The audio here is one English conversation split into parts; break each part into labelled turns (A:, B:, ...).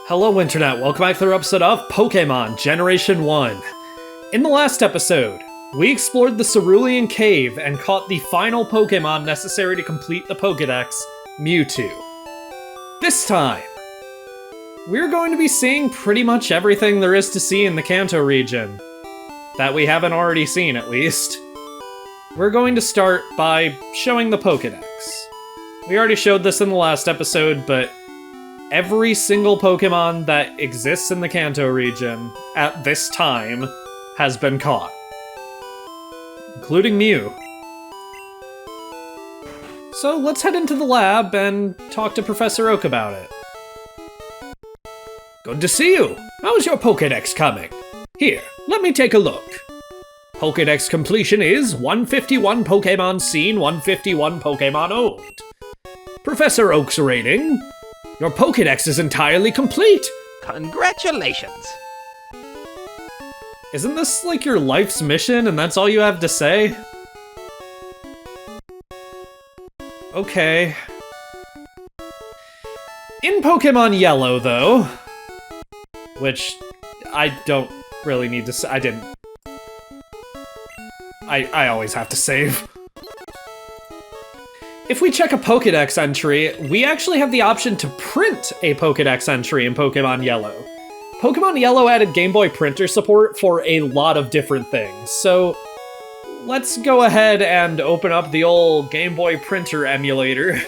A: Hello Internet, welcome back to another episode of Pokémon Generation 1. In the last episode, we explored the Cerulean Cave and caught the final Pokémon necessary to complete the Pokedex, Mewtwo. This time, we're going to be seeing pretty much everything there is to see in the Kanto region. That we haven't already seen, at least. We're going to start by showing the Pokedex. We already showed this in the last episode, but every single Pokemon that exists in the Kanto region at this time has been caught, including Mew. So let's head into the lab and talk to Professor Oak about it. Good to see you! How's your Pokedex coming? Here, let me take a look. Pokedex completion is 151 Pokemon seen, 151 Pokemon owned. Professor Oak's rating: your Pokedex is entirely complete!
B: Congratulations!
A: Isn't this like your life's mission and that's all you have to say? Okay. In Pokemon Yellow, though, which I don't really need to say, I always have to save. If we check a Pokedex entry, we actually have the option to print a Pokedex entry in Pokemon Yellow. Pokemon Yellow added Game Boy printer support for a lot of different things, so let's go ahead and open up the old Game Boy printer emulator.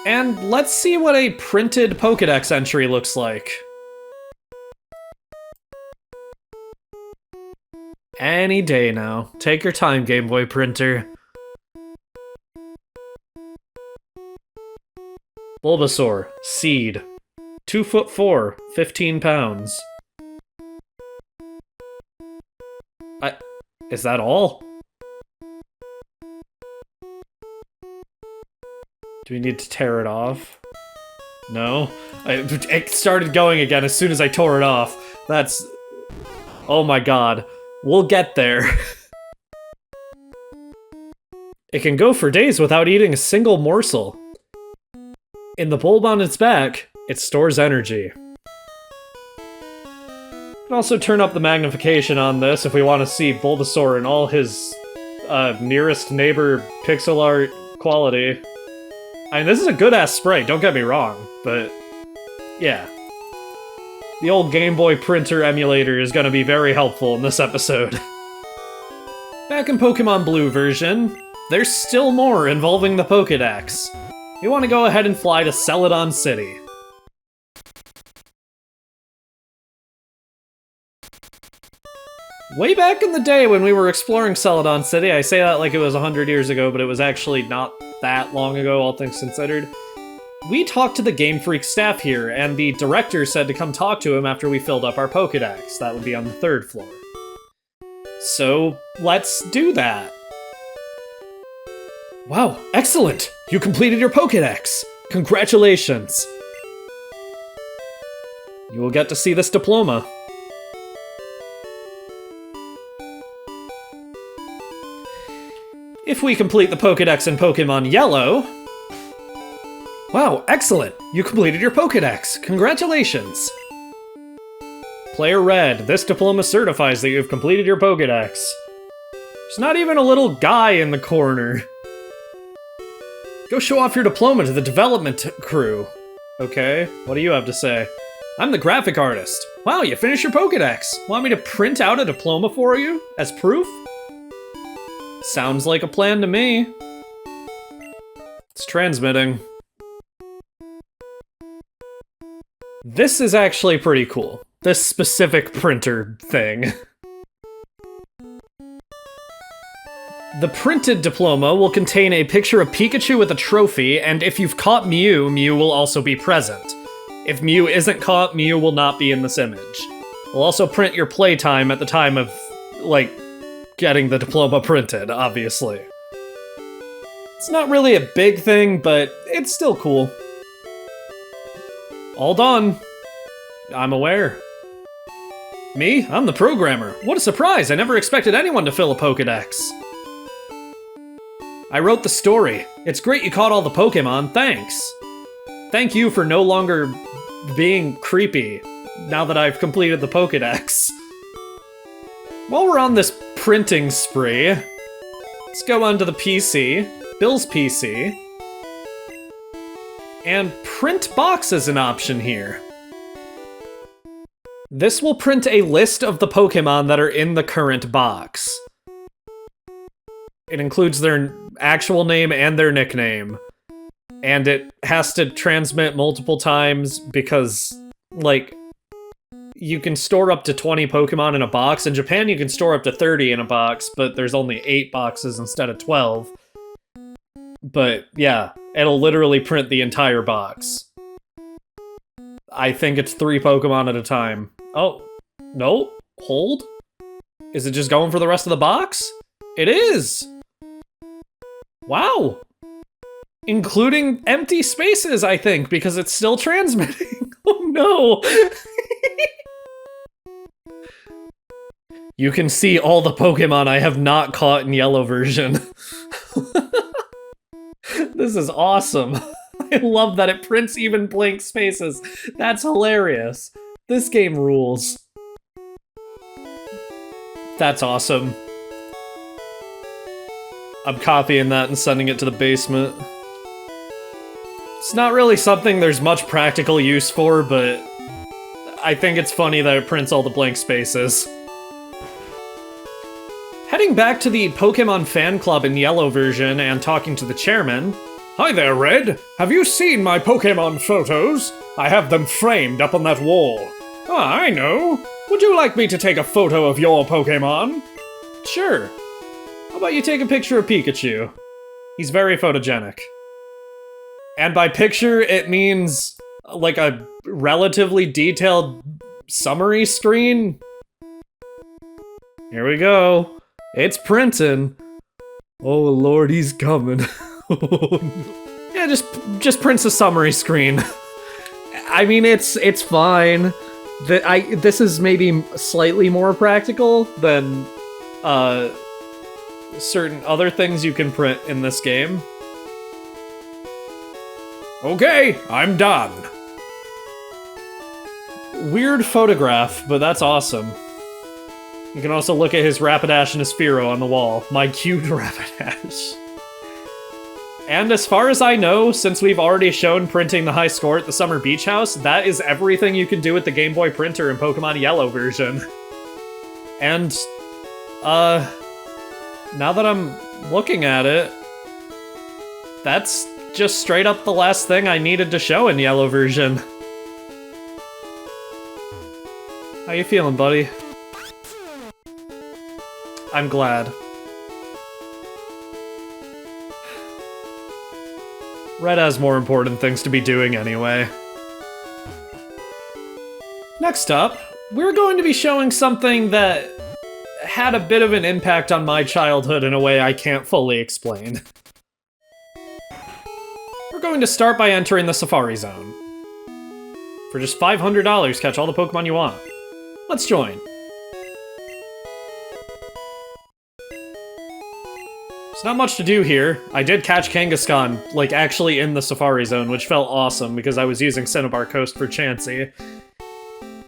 A: And let's see what a printed Pokedex entry looks like. Any day now. Take your time, Game Boy printer. Bulbasaur, seed. 2'4", 15 pounds. Is that all? Do we need to tear it off? No? It started going again as soon as I tore it off. That's... oh my god. We'll get there. It can go for days without eating a single morsel. In the bulb on its back, it stores energy. We can also turn up the magnification on this if we want to see Bulbasaur in all his nearest neighbor pixel art quality. I mean, this is a good-ass sprite, don't get me wrong, but yeah. The old Game Boy printer emulator is going to be very helpful in this episode. Back in Pokemon Blue version, there's still more involving the Pokedex. We want to go ahead and fly to Celadon City. Way back in the day when we were exploring Celadon City, I say that like it was 100 years ago, but it was actually not that long ago, all things considered. We talked to the Game Freak staff here, and the director said to come talk to him after we filled up our Pokedex. That would be on the 3rd floor. So, let's do that. Wow, excellent! You completed your Pokedex! Congratulations! You will get to see this diploma. If we complete the Pokedex in Pokemon Yellow... wow, excellent! You completed your Pokedex! Congratulations! Player Red, this diploma certifies that you have completed your Pokedex. There's not even a little guy in the corner. Go show off your diploma to the development crew. Okay, what do you have to say? I'm the graphic artist. Wow, you finished your Pokedex. Want me to print out a diploma for you as proof? Sounds like a plan to me. It's transmitting. This is actually pretty cool. This specific printer thing. The printed diploma will contain a picture of Pikachu with a trophy, and if you've caught Mew, Mew will also be present. If Mew isn't caught, Mew will not be in this image. We'll also print your playtime at the time of, like, getting the diploma printed, obviously. It's not really a big thing, but it's still cool. All done. I'm aware. Me? I'm the programmer. What a surprise! I never expected anyone to fill a Pokedex. I wrote the story. It's great you caught all the Pokemon, thanks. Thank you for no longer being creepy now that I've completed the Pokedex. While we're on this printing spree, let's go onto the PC, Bill's PC, and print box is an option here. This will print a list of the Pokemon that are in the current box. It includes their actual name and their nickname. And it has to transmit multiple times because, like, you can store up to 20 Pokemon in a box. In Japan, you can store up to 30 in a box, but there's only 8 boxes instead of 12. But, yeah, it'll literally print the entire box. I think it's 3 Pokemon at a time. Oh, no? Hold? Is it just going for the rest of the box? It is! Wow! Including empty spaces, I think, because it's still transmitting. Oh no! You can see all the Pokemon I have not caught in yellow version. This is awesome. I love that it prints even blank spaces. That's hilarious. This game rules. That's awesome. I'm copying that and sending it to the basement. It's not really something there's much practical use for, but I think it's funny that it prints all the blank spaces. Heading back to the Pokemon fan club in yellow version and talking to the chairman. Hi there, Red. Have you seen my Pokemon photos? I have them framed up on that wall. Ah, I know. Would you like me to take a photo of your Pokemon? Sure. How about you take a picture of Pikachu? He's very photogenic. And by picture, it means like a relatively detailed summary screen. Here we go. It's printing. Oh Lord, he's coming. Yeah, just prints a summary screen. I mean, it's fine. This is maybe slightly more practical than certain other things you can print in this game. Okay, I'm done. Weird photograph, but that's awesome. You can also look at his Rapidash and his Spearow on the wall. My cute Rapidash. And as far as I know, since we've already shown printing the high score at the Summer Beach House, that is everything you can do with the Game Boy printer in Pokemon Yellow version. And, now that I'm looking at it, that's just straight up the last thing I needed to show in Yellow version. How you feeling, buddy? I'm glad. Red has more important things to be doing anyway. Next up, we're going to be showing something that had a bit of an impact on my childhood in a way I can't fully explain. We're going to start by entering the Safari Zone. For just $500, catch all the Pokemon you want. Let's join. There's not much to do here. I did catch Kangaskhan, like, actually in the Safari Zone, which felt awesome because I was using Cinnabar Coast for Chansey.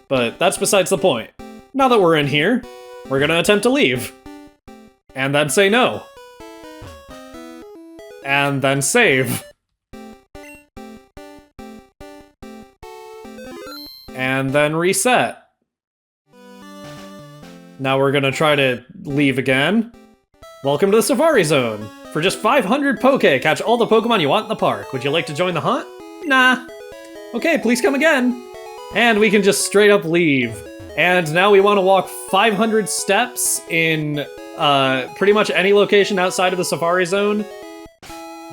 A: But that's besides the point. Now that we're in here, we're gonna attempt to leave. And then say no. And then save. And then reset. Now we're gonna try to leave again. Welcome to the Safari Zone! For just 500 Poke, catch all the Pokemon you want in the park. Would you like to join the hunt? Nah. Okay, please come again. And we can just straight up leave. And now we want to walk 500 steps in pretty much any location outside of the Safari Zone.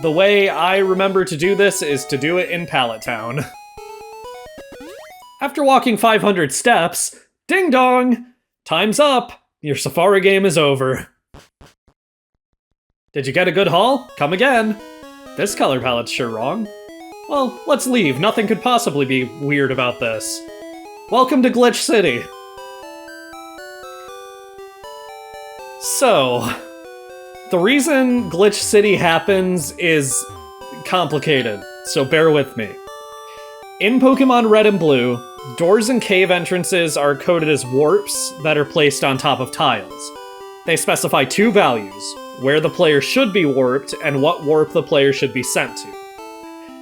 A: The way I remember to do this is to do it in Pallet Town. After walking 500 steps, ding dong! Time's up! Your Safari game is over. Did you get a good haul? Come again. This color palette's sure wrong. Well, let's leave. Nothing could possibly be weird about this. Welcome to Glitch City. So, the reason Glitch City happens is complicated, so bear with me. In Pokemon Red and Blue, doors and cave entrances are coded as warps that are placed on top of tiles. They specify two values, where the player should be warped and what warp the player should be sent to.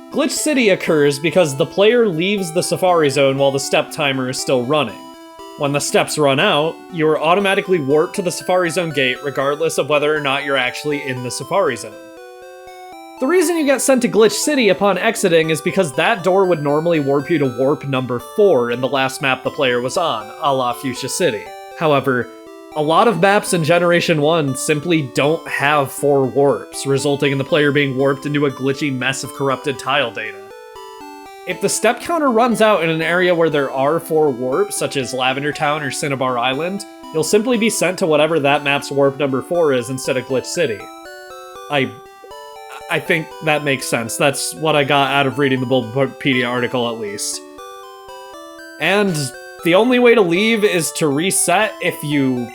A: Glitch City occurs because the player leaves the Safari Zone while the step timer is still running. When the steps run out, you are automatically warped to the Safari Zone gate regardless of whether or not you're actually in the Safari Zone. The reason you get sent to Glitch City upon exiting is because that door would normally warp you to warp number 4 in the last map the player was on, a la Fuchsia City. However, a lot of maps in Generation 1 simply don't have 4 warps, resulting in the player being warped into a glitchy mess of corrupted tile data. If the step counter runs out in an area where there are 4 warps, such as Lavender Town or Cinnabar Island, you'll simply be sent to whatever that map's warp number 4 is instead of Glitch City. I think that makes sense. That's what I got out of reading the Bulbapedia article, at least. And the only way to leave is to reset if you,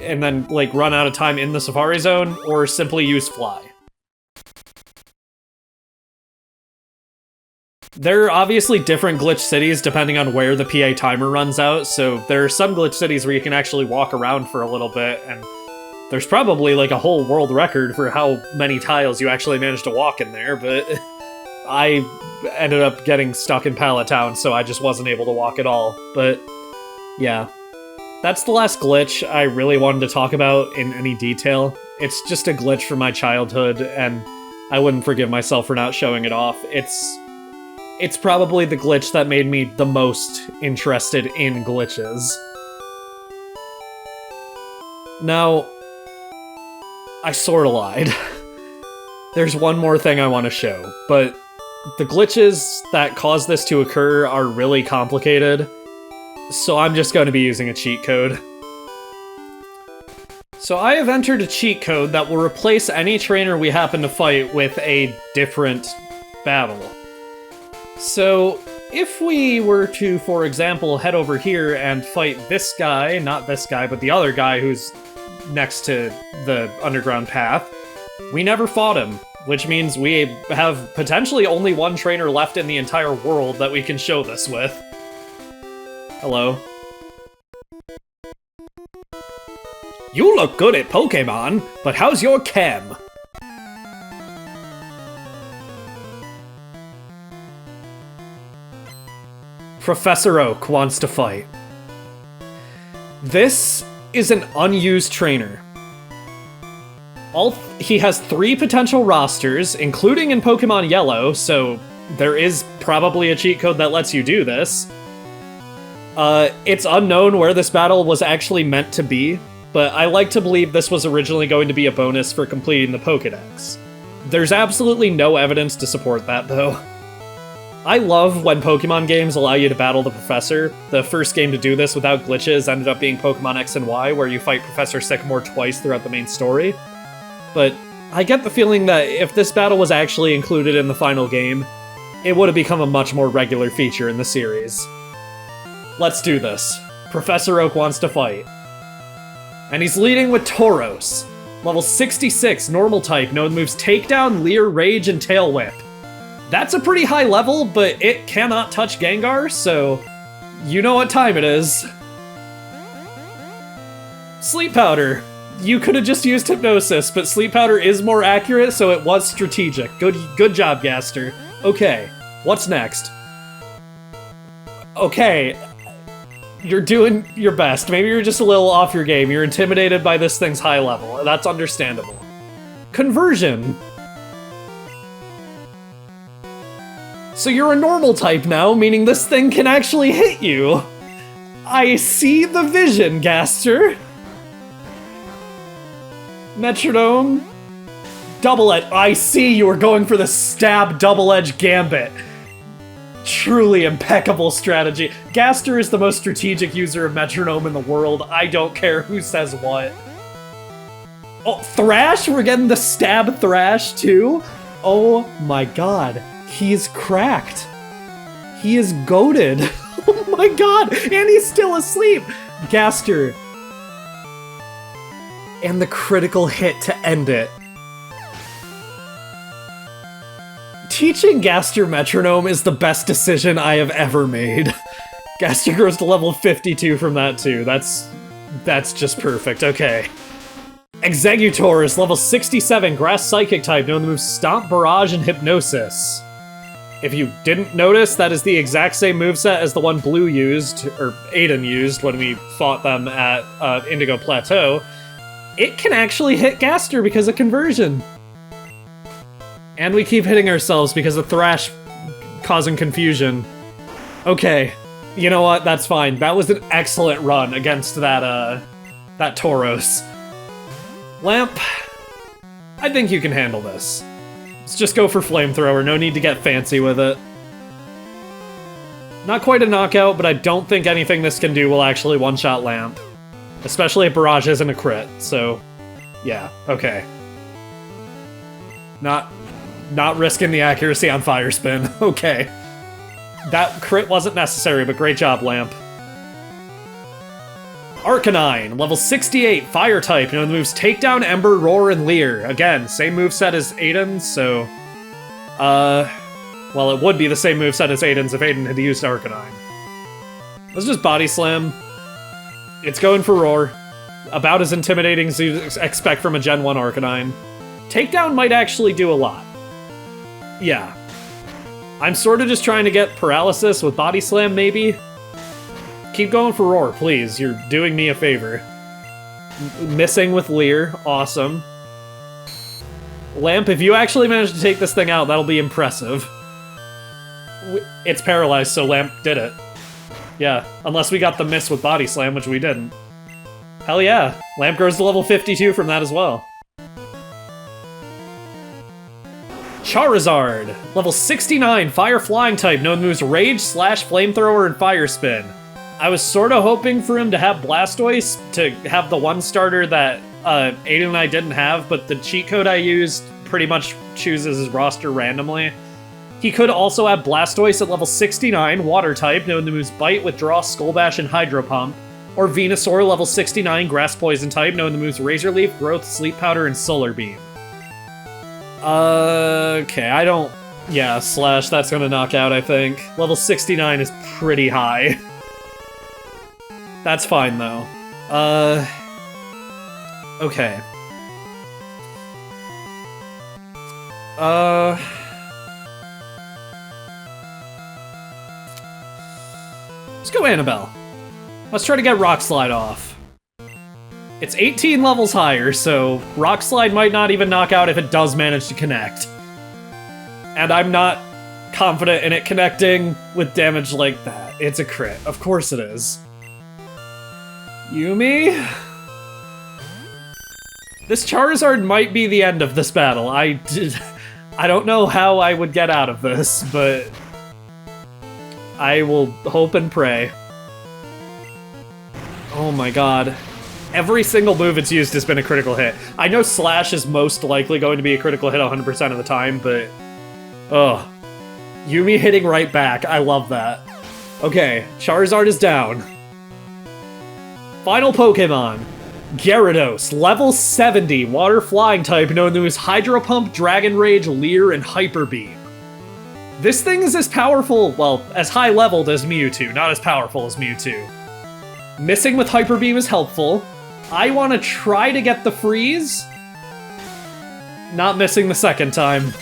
A: and then, run out of time in the Safari Zone, or simply use Fly. There are obviously different glitch cities depending on where the PA timer runs out, so there are some glitch cities where you can actually walk around for a little bit, and there's probably a whole world record for how many tiles you actually managed to walk in there, but I ended up getting stuck in Pallet Town, so I just wasn't able to walk at all. But yeah, that's the last glitch I really wanted to talk about in any detail. It's just a glitch from my childhood, and I wouldn't forgive myself for not showing it off. It's probably the glitch that made me the most interested in glitches. Now, I sorta lied. There's one more thing I want to show, but the glitches that cause this to occur are really complicated, so I'm just going to be using a cheat code. So I have entered a cheat code that will replace any trainer we happen to fight with a different battle. So if we were to, for example, head over here and fight this guy, not this guy, but the other guy who's next to the underground path, we never fought him, which means we have potentially only one trainer left in the entire world that we can show this with. Hello. You look good at Pokemon, but how's your chem? Professor Oak wants to fight. This is an unused trainer. He has 3 potential rosters, including in Pokemon Yellow, so there is probably a cheat code that lets you do this. It's unknown where this battle was actually meant to be, but I like to believe this was originally going to be a bonus for completing the Pokedex. There's absolutely no evidence to support that, though. I love when Pokemon games allow you to battle the Professor. The first game to do this without glitches ended up being Pokemon X and Y, where you fight Professor Sycamore twice throughout the main story. But I get the feeling that if this battle was actually included in the final game, it would have become a much more regular feature in the series. Let's do this. Professor Oak wants to fight. And he's leading with Tauros. Level 66, normal type, known moves Takedown, Leer, Rage, and Tail Whip. That's a pretty high level, but it cannot touch Gengar, so you know what time it is. Sleep Powder. You could have just used Hypnosis, but Sleep Powder is more accurate, so it was strategic. Good job, Gaster. Okay, what's next? Okay, you're doing your best. Maybe you're just a little off your game. You're intimidated by this thing's high level. That's understandable. Conversion. So you're a normal type now, meaning this thing can actually hit you. I see the vision, Gaster. Metronome. Double Edge. I see you were going for the stab Double Edge Gambit. Truly impeccable strategy. Gaster is the most strategic user of Metronome in the world. I don't care who says what. Oh, Thrash? We're getting the stab Thrash too? Oh my god. He's cracked. He is goated. Oh my god! And he's still asleep! Gaster. And the critical hit to end it. Teaching Gaster Metronome is the best decision I have ever made. Gaster grows to level 52 from that too. That's just perfect. Okay. Executor is level 67, Grass Psychic type, known to move Stomp, Barrage, and Hypnosis. If you didn't notice, that is the exact same moveset as the one Blue used, or Aiden used when we fought them at Indigo Plateau. It can actually hit Gaster because of conversion. And we keep hitting ourselves because of Thrash causing confusion. Okay, you know what? That's fine. That was an excellent run against that Tauros. Lamp, I think you can handle this. Let's just go for Flamethrower, no need to get fancy with it. Not quite a knockout, but I don't think anything this can do will actually one-shot Lamp. Especially if Barrage isn't a crit, so... yeah, okay. Not risking the accuracy on Fire Spin, okay. That crit wasn't necessary, but great job, Lamp. Arcanine, level 68, Fire type, known moves Takedown, Ember, Roar, and Leer. Again, same moveset as Aiden's, so... well, it would be the same moveset as Aiden's if Aiden had used Arcanine. Let's just Body Slam. It's going for Roar. About as intimidating as you'd expect from a Gen 1 Arcanine. Takedown might actually do a lot. Yeah. I'm sort of just trying to get Paralysis with Body Slam, maybe? Keep going for Roar, please. You're doing me a favor. Missing with Leer. Awesome. Lamp, if you actually manage to take this thing out, that'll be impressive. It's paralyzed, so Lamp did it. Yeah, unless we got the miss with Body Slam, which we didn't. Hell yeah. Lamp grows to level 52 from that as well. Charizard, level 69, Fire Flying type, known moves Rage, Slash, Flamethrower, and Fire Spin. I was sort of hoping for him to have Blastoise, to have the one starter that Aiden and I didn't have, but the cheat code I used pretty much chooses his roster randomly. He could also have Blastoise at level 69, Water type, known to moves Bite, Withdraw, Skull Bash, and Hydro Pump. Or Venusaur, level 69, Grass Poison type, known to moves Razor Leaf, Growth, Sleep Powder, and Solar Beam. Okay, I don't... yeah, Slash, that's gonna knock out, I think. Level 69 is pretty high. That's fine, though. Okay. Let's go Annabelle. Let's try to get Rock Slide off. It's 18 levels higher, so Rock Slide might not even knock out if it does manage to connect. And I'm not confident in it connecting with damage like that. It's a crit. Of course it is. Yumi? This Charizard might be the end of this battle. I don't know how I would get out of this, but I will hope and pray. Oh my god. Every single move it's used has been a critical hit. I know Slash is most likely going to be a critical hit 100% of the time, but... ugh. Yumi hitting right back. I love that. Okay, Charizard is down. Final Pokemon. Gyarados, level 70, Water Flying type, known to use Hydro Pump, Dragon Rage, Leer, and Hyper Beam. This thing is as powerful, well, as high-leveled as Mewtwo, not as powerful as Mewtwo. Missing with Hyper Beam is helpful. I want to try to get the freeze. Not missing the second time.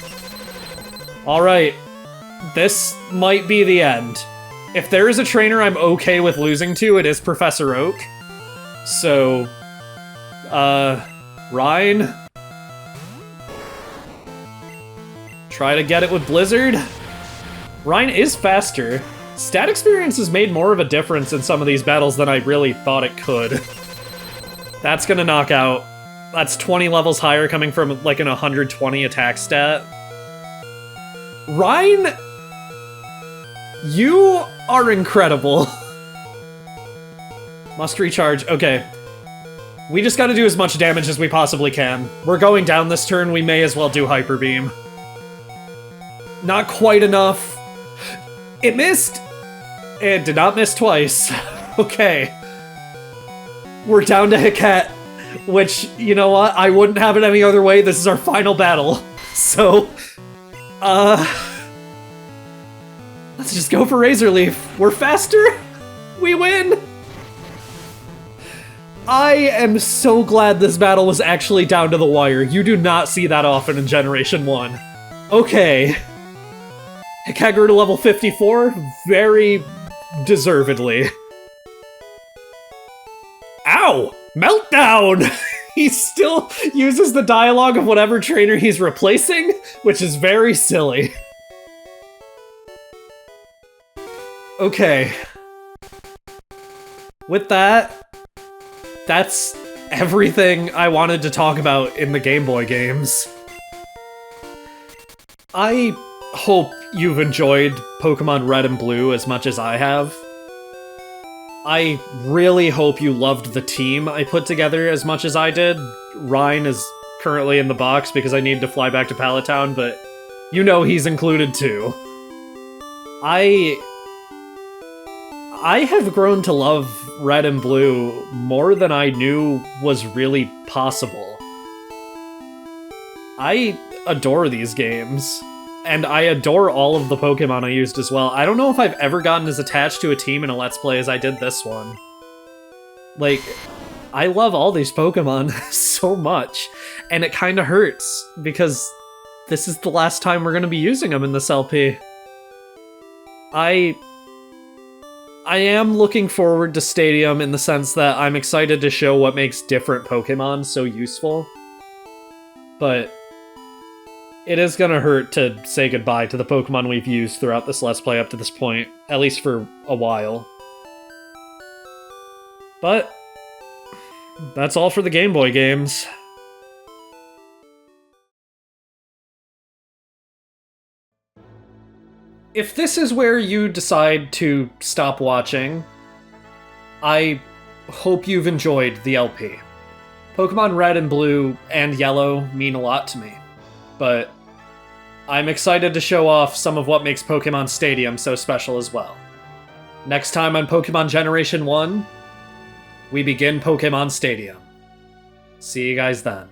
A: Alright. This might be the end. If there is a trainer I'm okay with losing to, it is Professor Oak. So... Ryan? Try to get it with Blizzard? Ryan is faster. Stat experience has made more of a difference in some of these battles than I really thought it could. That's gonna knock out. That's 20 levels higher coming from like an 120 attack stat. Ryan, you are incredible. Must recharge. Okay. We just gotta do as much damage as we possibly can. We're going down this turn, we may as well do Hyper Beam. Not quite enough. It missed! It did not miss twice. Okay. We're down to Hiket, which, you know what? I wouldn't have it any other way. This is our final battle. So, Let's just go for Razor Leaf. We're faster. We win. I am so glad this battle was actually down to the wire. You do not see that often in Generation 1. Okay. Hikageru to level 54, very deservedly. Ow! Meltdown! He still uses the dialogue of whatever trainer he's replacing, which is very silly. Okay. With that, that's everything I wanted to talk about in the Game Boy games. I hope you've enjoyed Pokemon Red and Blue as much as I have. I really hope you loved the team I put together as much as I did. Ryan is currently in the box because I need to fly back to Pallet Town, but you know he's included too. I have grown to love Red and Blue more than I knew was really possible. I adore these games. And I adore all of the Pokemon I used as well. I don't know if I've ever gotten as attached to a team in a Let's Play as I did this one. Like, I love all these Pokemon so much, and it kind of hurts, because this is the last time we're going to be using them in this LP. I am looking forward to Stadium in the sense that I'm excited to show what makes different Pokemon so useful. But it is gonna hurt to say goodbye to the Pokemon we've used throughout this Let's Play up to this point, at least for a while. But that's all for the Game Boy games. If this is where you decide to stop watching, I hope you've enjoyed the LP. Pokemon Red and Blue and Yellow mean a lot to me, but I'm excited to show off some of what makes Pokemon Stadium so special as well. Next time on Pokemon Generation 1, we begin Pokemon Stadium. See you guys then.